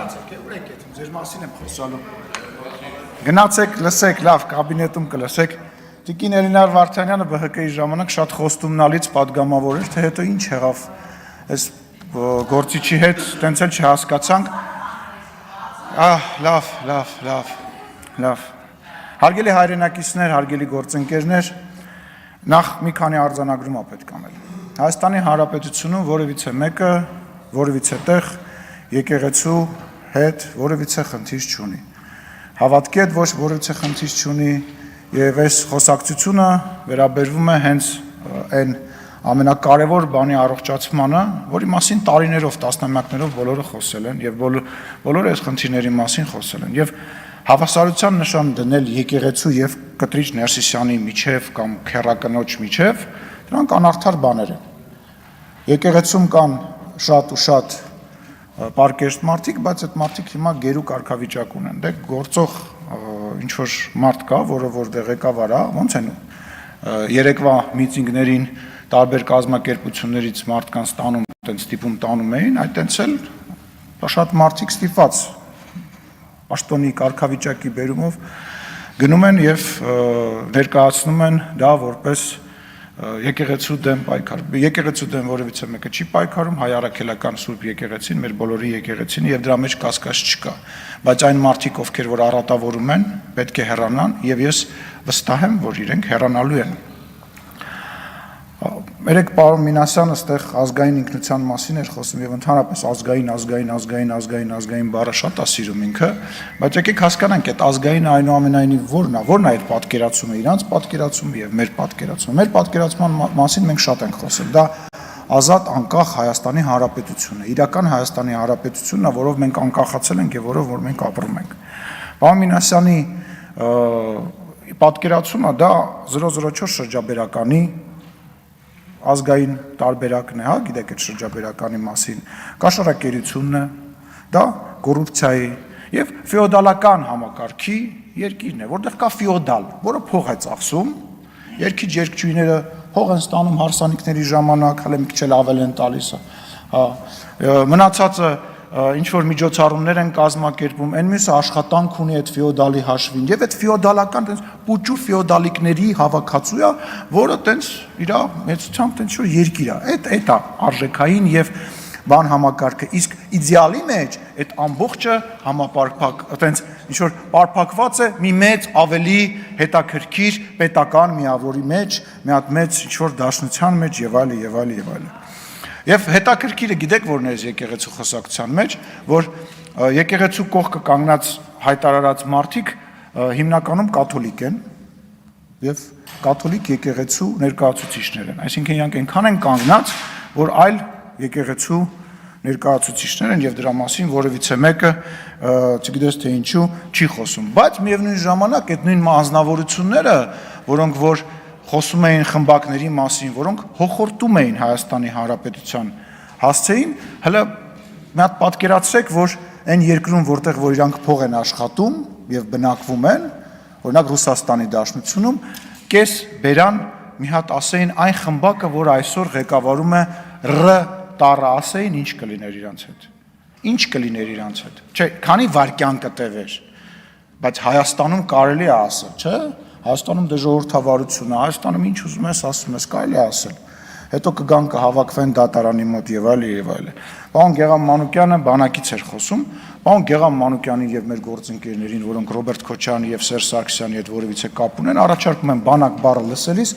Գնացեք, ուր եք եթում, ձեր մասին եմ խոսալու։ Գնացեք, լսեք, լավ, կաբինետում կլսեք։ Տիկին Էլինար Վարդանյանը ԲՀԿ-ի ժամանակ շատ խոստումնալից պատգամավոր էր, թե հետո ինչ եղավ այս գործիչի հետ, տենց էլ չհասկացանք։ Լավ։ Հարգելի հայրենակիցներ, հարգելի գործընկերներ, նախ մի քանի արձանագրում է պետք անել։ Հայաստանի Հանրապետությունում որևիցե մեկը, որևիցե տեղ եկեղեցու հետ որևիցե խնդիր չունի։ Հավատքի հետ ոչ որևիցե խնդիր չունի եւ այս խոսակցությունը վերաբերվում է հենց այն ամենակարևոր բանի առողջացմանը, որի մասին տարիներով, տասնամյակներով բոլորը խոսել են եւ բոլորը այս խնդիրների մասին խոսել են եւ հավասարության նշան դնել եկեղեցու եւ Կտրիչ Ներսիսյանի միջև կամ քեռակնոջ միջև, դրանք անարդար բաներ են։ Եկեղեցում կան շատ ու շատ պարկեշտ մարդիկ, բայց այդ մարդիկ հիմա գերու կարգավիճակ ունեն։ Դե գործող ինչ որ մարդ կա, որը որտեղ ղեկավար է, ոնց են երեկվա միտինգներին տարբեր կազմակերպություններից մարդկանց տանում, այտենց տիպում տանում էին, այտենց էլ շատ մարդիկ ստիպված պաշտոնի կարգավիճակի բերումով գնում են եւ ներկայացնում են դա որպես եկեղեցու դեմ պայքար։ Եկեղեցու դեմ որևիցե մեկը չի պայքարում, հայ առաքելական Սուրբ եկեղեցին, մեր բոլորի եկեղեցին եւ դրա մեջ կասկած չկա։ Բայց այն մարդիկ, ովքեր որ առատավորում են, պետք է հեռանան եւ ես վստահ եմ, որ իրենք հեռանալու են։ Երեք պարոն Մինասյանը այստեղ ազգային ինքնության մասին էր խոսում եւ ընդհանրապես ազգային բառը շատ է սիրում ինքը, բայց եկեք հասկանանք այդ ազգային այնուամենայնիվ որն է այդ պատկերացումը, իրանց պատկերացումը եւ մեր պատկերացումը։ Մեր պատկերացման մասին մենք շատ ենք խոսել։ Դա ազատ անկախ Հայաստանի Հանրապետությունն է, իրական Հայաստանի Հանրապետությունն է, որով մենք անկախացել ենք եւ որով որ մենք ապրում ենք։ Պարոն Մինասյանի պատկերացումը դա 004 շրջաբերականի ազգային տարբերակն է, հա, գիտեք այդ շրջաբերականի մասին, կաշառակերությունն է, դա կոռուպցիայի եւ ֆեոդալական համակարգի երկիրն է, որտեղ կա ֆեոդալ, որը փող է ծախսում, երկիչ երկչույները փող են ստանում հարսանիքների ժամանակ, հələ մի քիչ էլ ավել են տալիս, հա, մնացածը ինչ որ միջոցառումներ են կազմակերպում, այն մյուսը աշխատանք ունի այդ ֆեոդալի հաշվին եւ այդ ֆեոդալական տենց պուճուր ֆեոդալիկների հավաքածու է, որը տենց իր մեծությամբ տենց որ երկիր է։ Այդ է արժեքային եւ բան համակարգը, իսկ իդեալի մեջ այդ ամբողջը համապարփակ, տենց ինչ որ պարփակված է մի մեծ ավելի հետաքրքիր պետական միավորի մեջ, մի հատ մեծ ինչ որ դաշնության մեջ եւ այլն։ Եվ հետաքրքիրը գիտեք որն է եկեղեցու խոսակցության մեջ, որ եկեղեցու կողքը կանգնած հայտարարած մարդիկ հիմնականում կաթոլիկ են եւ կաթոլիկ եկեղեցու ներկայացուցիչներ են, այսինքն իրանք այնքան են կանգնած, որ այլ եկեղեցու ներկայացուցիչներ են եւ դրա մասին որևիցե մեկը չգիտես թե ինչու չի խոսում, բայց միևնույն ժամանակ այդ նույն անձնավորությունները, որոնք որ խոսում էին խմբակների մասին, որոնք հոխորտում էին Հայաստանի Հանրապետության հասցեին, հələ մի հատ պատկերացրեք, որ այն երկրում, որտեղ որ իրանք փող են աշխատում եւ բնակվում են, օրինակ Ռուսաստանի Դաշնությունում, կես բերան մի հատ ասեին այն խմբակը, որ այսօր ղեկավարում է տառը, ասեին ինչ կլիներ իրանց հետ։ Ինչ կլիներ իրանց հետ։ Չէ, քանի վարքյան կտևեր, բայց Հայաստանում կարելի է ասել, չէ՞։ Հայաստանում դե ժողովրդավարություն է, Հայաստանում ինչ ուզում ես ասում ես, կարելի է ասել։ Հետո կգան կհավաքվեն դատարանի մոտ եւ այլն։ Պարոն Գեգամ Մանուկյանը բանակից էր խոսում, պարոն Գեգամ Մանուկյանին եւ մեր գործընկերներին, որոնք Ռոբերտ Քոչարյանի եւ Սերժ Սարգսյանի հետ որևիցե կապ ունեն, առաջարկում են բանակ բառը լսելիս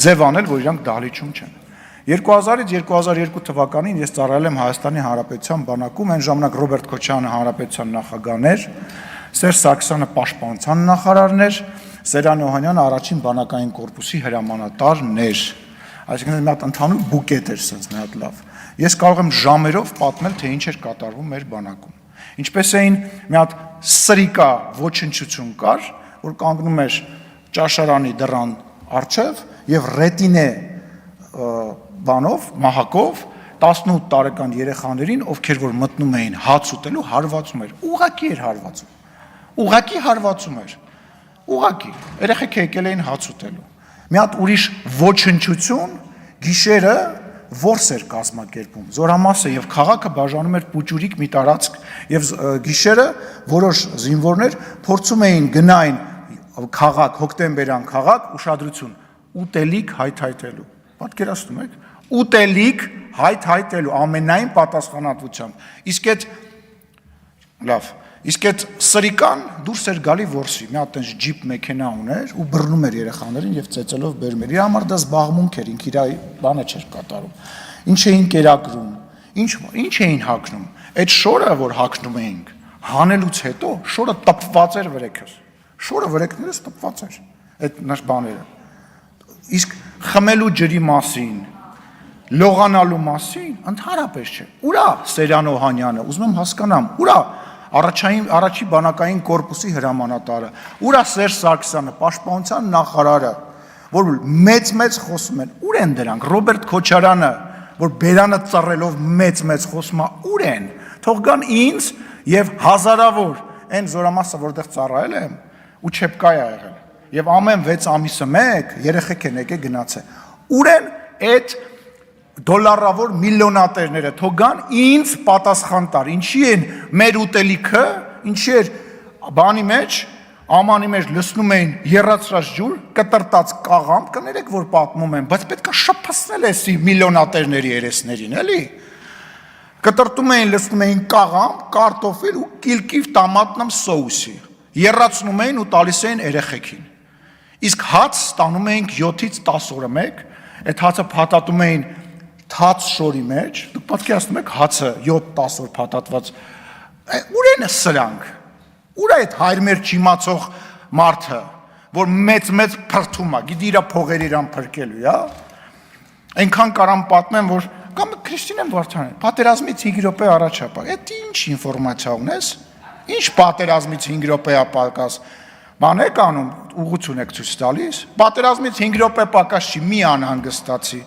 ձև անել, որ իրանք դահլիճում չեն։ 2000-ից 2002 թվականին ես ծառայել եմ Հայաստանի Հանրապետության բանակում, այն ժամանակ Ռոբերտ Քոչարյանը հանրապետության նախագահն էր, Սերժ Սարգսյանը պաշտպանության նախարարն էր, Սերան Օհանյանը առաջին բանակային կորպուսի հրամանատարն էր, այսինքն մի հատ ընդհանուր բուկետ էր սենց մի հատ լավ։ Ես կարող եմ ժամերով պատմել, թե ինչ էր կատարվում մեր բանակում։ Ինչպես էին մի հատ սրիկա ոչնչություն կար, որ կանգնում էր ճաշարանի դռան առջև եւ ռետինե բանով, մահակով 18 տարեկան երեխաներին, ովքեր որ մտնում էին հաց ուտելու, հարվածում էր։ Ուղղակի էր հարվածում։ Ուղղակի հարվածում էր։ Ուղղակի երեխեք եկել էին հաց ուտելու։ Մի հատ ուրիշ ոչնչություն գիշերը որս էր կազմակերպում։ Զորամասը եւ քաղաքը բաժանում էր պուճուրիկ մի տարածք եւ գիշերը որոշ զինվորներ փորձում էին գնային քաղաք, հոկտեմբերյան քաղաք, ուշադրություն, ուտելիք հայթայթելու։ Պատկերացնում եք, ուտելիք հայթայթելու ամենայն պատասխանատվությամբ։ Իսկ այդ սրիկան դուրս էր գալի որսի, մի հատ այնց ջիպ մեքենա ուներ ու բռնում էր երեխաներին եւ ծեծելով բերում էր։ Իր համար դա զբաղմունք էր, ինքը իր բանը չէր կատարում։ Ինչ էին կերակրում, ինչ էին հագնում։ Այդ շորը, որ հագնում էինք, հանելուց հետո շորը տպված էր վրեքս։ Շորը վրեքներս տպված էր այդ նշ բաները։ Իսկ խմելու ջրի մասին, լողանալու մասին ընդհանրապես չէ։ Ուրա Սերյան Օհանյանը, ուզում եմ հասկանամ, ուրա առաջի բանակային կորպուսի հրամանատարը, ուրա Սերժ Սարգսյանը, պաշտպանության նախարարը, որ մեծ խոսում են, ուր են դրանք, Ռոբերտ Քոչարյանը, որ բերանը ծռելով մեծ խոսում է, ուր են, թող գան ինձ եւ հազարավոր այն զորամասը, որտեղ ծառայել եմ, ու չեպկայ ա եղել, եւ ամեն 6 ամիսը մեկ երեխեք են եկել գնացել, ուր են այդ դոլարավոր միլիոնատերները, թող գան ինձ պատասխան տար, ինչի են մեր ուտելիքը, ինչի էր բանի մեջ, ամանի մեջ լսնում էին եռացրած ջուր, կտրտած կաղամբ, կներեք, որ պատմում են, բայց պետք է շփոթել էսի միլիոնատերների երեսներին, էլի։ Կտրտում էին, լսնում էին կաղամբ, կարտոֆիլ ու կիլկիվ տամատնամ սոուսի, եռացնում էին ու տալիս էին երեխեքին։ Իսկ հաց ստանում էինք 7-ից 10 օրը մեկ, այդ հացը փաթաթում էին թաց շորի մեջ, դուք պատկերացնում եք հացը 7-10 օր փաթաթված, ուր են սրանք, ուր է այդ հայրմեր չիմացող մարդը, որ մեծ փրթում է, գիտի իրա փողեր իրան փրկելու, այնքան կարամ պատմեմ, որ կամ Քրիստինեն Վարդանյան, պատերազմից 5 րոպե առաջ ապա, այդ ինչ ինֆորմացիա ունես, ինչ պատերազմից 5 րոպե ապակաս, բան եք անում, ուղղություն եք ցույց տալիս, պատերազմից 5 րոպե պակաս չի, մի անհանգստացի,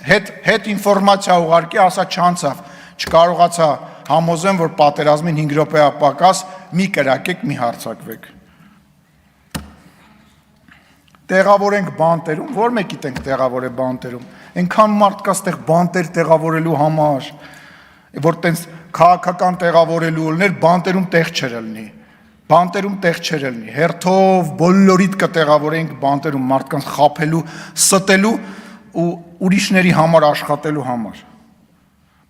հետ ինֆորմացիա ուղարկի, ասա չանցավ, չկարողացա համոզեմ, որ պատերազմին 5 րոպե ապակաս մի կրակեք, մի հարցակվեք։ Տեղավորենք բանտերում, որ մեկիտ ենք տեղավոր է բանտերում, այնքան մարդ կա ստեղ բանտեր տեղավորելու համար, որ տենց քաղաքական տեղավորելու ուլներ, բանտերում տեղ չեր ելնի, բանտերում տեղ չեր ելնի, հերթով բոլորիդ կտեղավորենք բանտերում մարդկանց խափելու, ստելու ու ուրիշների համար աշխատելու համար։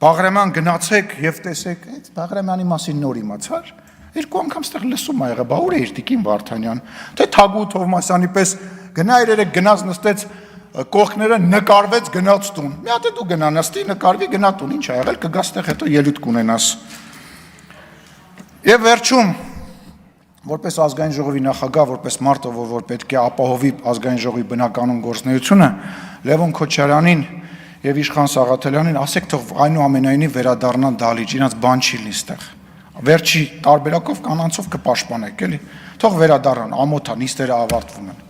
Բաղրամյան գնացեք եւ տեսեք, այդ Բաղրամյանի մասին նոր իմացար, 2 անգամ ստեղ լսում ա եղել, բա ուր է իր Տիկին Վարդանյան, թե Թագուհի Թովմասյանի պես գնա երեք գնաց նստեց կողքները նկարվեց գնաց տուն։ Մի հատ է դու գնա նստի, նկարվի գնա տուն, ինչ ա եղել, կգաս տեղ հետո ելույթ կունենաս։ Եվ վերջում որպես ազգային ժողովի նախագահ, որպես մարդը, որ պետք է ապահովի ազգային ժողովի բնականոն գործունեությունը, Լևոն Քոչարյանին եւ Իշխան Սաղաթելյանին ասեք թող այնուամենայնիվ վերադառնան դալիճ, իրաց բան չի լինի ստեղ։ Վերջի տարբերակով կանանցով կպաշտպանեք, էլի։ Թող վերադառնան, ամոթա նիստերը ավարտվում են։